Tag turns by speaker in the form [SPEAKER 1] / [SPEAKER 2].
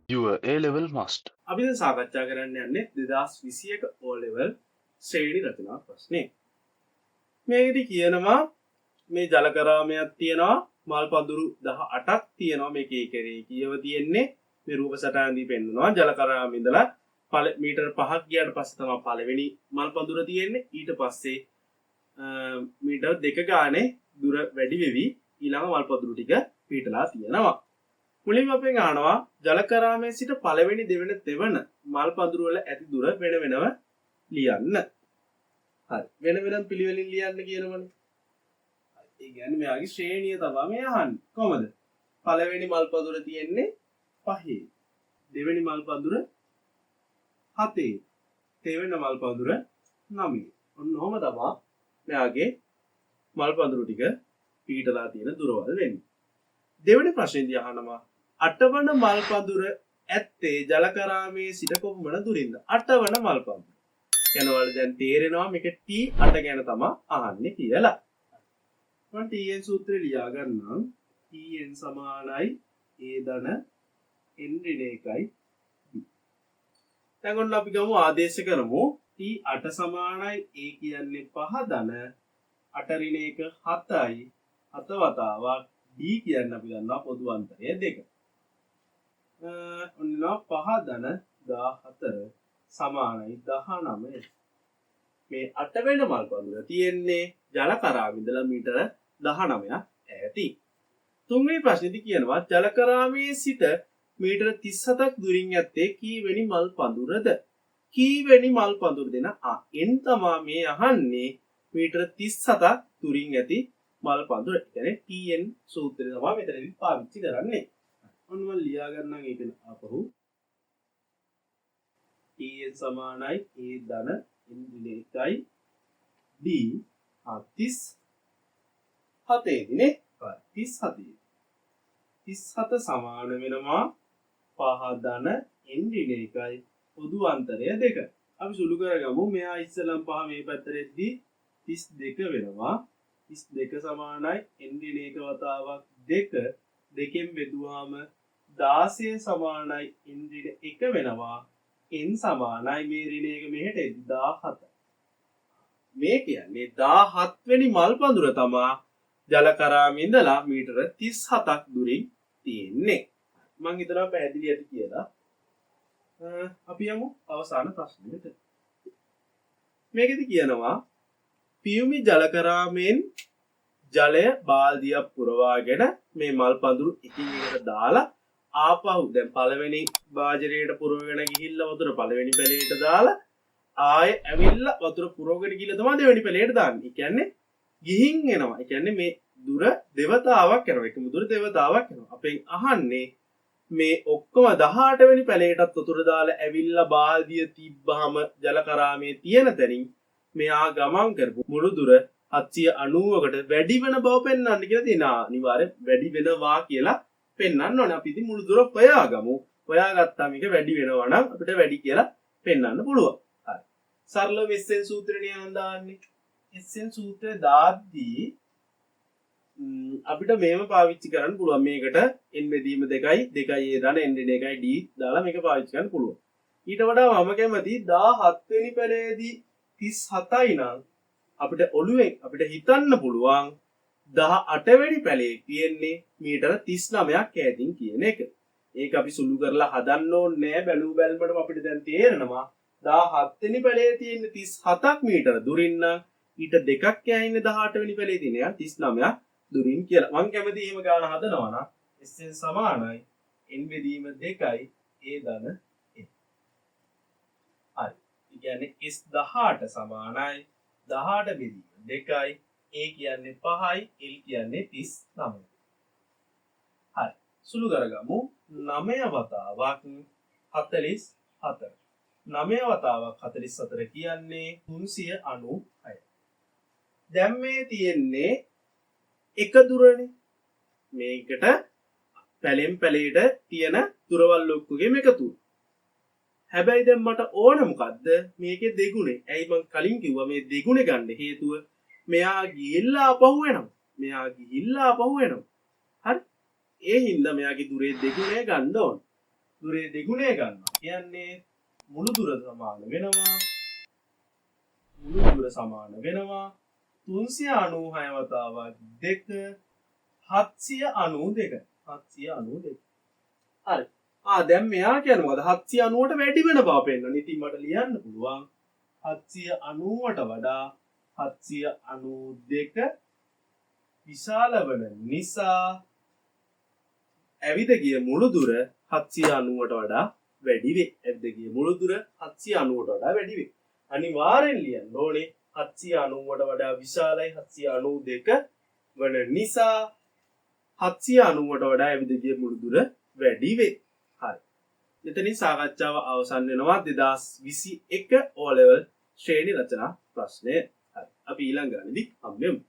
[SPEAKER 1] Your A-level must.
[SPEAKER 2] අපි දැන් සාකච්ඡා කරන්න යන්නේ 2021 O level ශ්‍රේණි රචනා ප්‍රශ්නේ. මේකෙදි කියනවා මේ ජලකරාමයක් තියෙනවා මල් පඳුරු 18ක් තියෙනවා මේකේ කරේ කියව තියෙන්නේ මේ රූප සටහන් දී පෙන්නනවා ජලකරාමේ ඉඳලා මීටර 5ක් ගියාට පස්සේ තමයි පළවෙනි මල් පඳුර තියෙන්නේ ඊට පස්සේ මීටර් 2 ගානේ දුර වැඩි වෙවි ඊළඟ මල් පඳුරු ටික පිටලා තියෙනවා. මුලින්ම අපෙන් අහනවා ජලකරාමේ සිට පළවෙනි දෙවෙනි තෙවන මල් පඳුරු වල ඇති දුර වෙන වෙනම ලියන්න. හරි. වෙන වෙනම පිළිවෙලින් ලියන්න කියනවනේ. ඒ කියන්නේ මෙයාගේ ශ්‍රේණිය තමයි මේ අහන්නේ. කොහමද? පළවෙනි මල් පඳුර තියෙන්නේ 5. දෙවෙනි මල් පඳුර 7. තෙවෙනි මල් පඳුර 9. ඔන්න ඔහම තමයි මෙයාගේ මල් පඳුරු ටික පිටලා තියෙන දුරවල් වෙන්නේ. දෙවෙනි ප්‍රශ්නේදී අහනවා 8 වන මල් පඳුර ඇත්තේ ජලකරාමේ සිට කොපමණ දුරින්ද? 8 වන මල් පඳුර. යනවල දැන් තේරෙනවා මේක T8 ගැන තමයි අහන්නේ කියලා. මම Tn සූත්‍රය ලියා ගන්නම්. Tn සමානයි a ධන n ඍණ 1යි b. දැන් ඔන්න අපි ගමු ආදේශ කරමු. T8 සමානයි a කියන්නේ 5 ධන 8 ඍණ 1 7යි 7 වතාවක් d කියන්නේ අපි දන්නවා පොදු අන්තරය 2. ඔන්න 5 ධන 14 සමානයි 19. මේ 8 වෙනි මල් පඳුර තියෙන්නේ ජලකරාමේ ඉඳලා මීටර 19ක් ඈති. තුන්වෙනි ප්‍රශ්නේදී කියනවා ජලකරාමේ සිට මීටර 37ක් දුරින් ඇත්තේ කීවෙනි මල් පඳුරද? කීවෙනි මල් පඳුර දෙන n තමයි මේ අහන්නේ මීටර 37ක් දුරින් ඇති මල් පඳුර. කියන්නේ Tn සූත්‍රය තමයි මෙතනදී පාවිච්චි කරන්නේ. ඔන්න මම ලියා ගන්නම් ඒක අපහු. Tn සමානයි a ධන n ඍණ 1යි d 37 නේ 37. 37 සමාන වෙනවා 5 ධන n ඍණ 1යි පොදු අන්තරය 2. අපි සුළු කරගමු. මෙහා ඉස්සලම් 5 මේ පැත්තට එද්දී 32 වෙනවා. 32 සමානයි n ඍණ 1 වතාවක් 2 දෙකෙන් බෙදුවාම 16 සමානයි n ඍණ 1 වෙනවා. n සමානයි මේ ඍණ 1 මෙහෙට 17. මේ කියන්නේ 17 වෙනි මල් පඳුර තමයි ජලකරාමේ ඉඳලා මීටර 37ක් දුරින් තියෙන්නේ. මම හිතනවා පැහැදිලි ඇති කියලා. අපි යමු අවසාන ප්‍රශ්නෙට. මේකෙදි කියනවා පියුමි ජලකරාමෙන් ජලය බාල්දියක් පුරවාගෙන මේ මල් පඳුරු එකින් එකට දාලා ආපහු දැන් පළවෙනි වාජරයට පුරවගෙන ගිහිල්ලා වතුර පළවෙනි පැලේට දාලා ආයෙ ඇවිල්ලා වතුර පුරවගෙන ගිහිල්ලා තමයි දෙවෙනි පැලේට දාන්නේ. ඒ කියන්නේ ගිහින් එනවා. ඒ කියන්නේ මේ දුර දෙවතාවක් යනවා. එකම දුර දෙවතාවක් යනවා. අපෙන් අහන්නේ මේ ඔක්කොම 18 වෙනි පැලේටත් වතුර දාලා ඇවිල්ලා බාල්දිය තිබ්බහම ජලකරාමේ තියෙන තැනින් මෙයා ගමන් කරපු මුළු දුර 790කට වැඩි වෙන බව පෙන්වන්න කියලා තියෙනවා. අනිවාර්යෙන් වැඩි වෙනවා කියලා පෙන්වන්න ඕනේ. අපි ඉතින් මුළු දුර හොයාගමු. හොයාගත්තාම මේක වැඩි වෙනවා නම් අපිට වැඩි කියලා පෙන්වන්න පුළුවන්. හරි. සරලව SN සූත්‍රේ නියම දාන්නේ. SN සූත්‍රය දාද්දී අපිට මේව පාවිච්චි කරන්න පුළුවන්. මේකට n බෙදීම 2යි 2යි a ධන n ඍණ 1යි d දාලා මේක පාවිච්චි කරන්න පුළුවන්. ඊට වඩා මම කැමති 17 වෙනි පැලේදී 37යි නම් අපිට ඔළුවෙන් අපිට හිතන්න පුළුවන් 18 වෙනි පැලේ තියෙන්නේ මීටර 39ක් ඈතින් කියන එක. ඒක අපි සුළු කරලා හදන්න ඕනේ නෑ. බැලු බැලමටම අපිට දැන් තේරෙනවා 17 වෙනි පැලේ තියෙන 37ක් මීටර දුරින් නම් ඊට දෙකක් ඈින්නේ 18 වෙනි පැලේ තියෙන 39ක් දුරින් කියලා. මම කැමති එහෙම ගාන හදනවා නම් SN සමානයි n බෙදීම 2යි a ධන n. හරි. ඒ කියන්නේ S18 සමානයි 18 බෙදීම 2යි a කියන්නේ 5යි l කියන්නේ 39. හරි. සුළු කරගමු. 9 වතාවක් 44. 9 වතාවක් 44 කියන්නේ 396. දැන් මේ තියෙන්නේ එක දුරනේ. මේකට පැලෙන් පැලේට තියෙන දුරවල් ඔක්කොගෙම එකතුව. හැබැයි දැන් මට ඕන මොකද්ද? මේකේ දෙගුණේ. ඇයි මං කලින් කිව්වා මේ දෙගුණේ ගන්න හේතුව මෙයා ගිහිල්ලා ආපහු එනවා. මෙයා ගිහිල්ලා ආපහු එනවා. හරි? ඒ හින්දා මෙයාගේ දුරේ දෙගුණේ ගන්න ඕන. දුරේ දෙගුණය ගන්නවා. කියන්නේ මුළු දුර සමාන වෙනවා. මුළු දුර සමාන වෙනවා 396 වතාවක් 2 792. 792. හරි. දැන් මෙයා කියන්නේ මොකද 790ට වැඩි වෙන බව පෙන්නනවා. ඉතින් මට ලියන්න පුළුවන් 790ට වඩා 792 විශාල වන නිසා ඇවිද ගිය මුළු දුර 790ට වඩා වැඩි වේ. ඇවිද ගිය මුළු දුර 790ට වඩා වැඩි වේ. අනිවාර්යෙන් ලියන්න ඕනේ 790ට වඩා විශාලයි 792 වන නිසා 790ට වඩා ඇවිද ගිය මුළු දුර වැඩි වේ. හරි. මෙතනින් සාකච්ඡාව අවසන් වෙනවා 2021 O level ශ්‍රේණි රචනා ප්‍රශ්නය. හරි. අපි ඊළඟ ගණනේදී හම්බෙමු.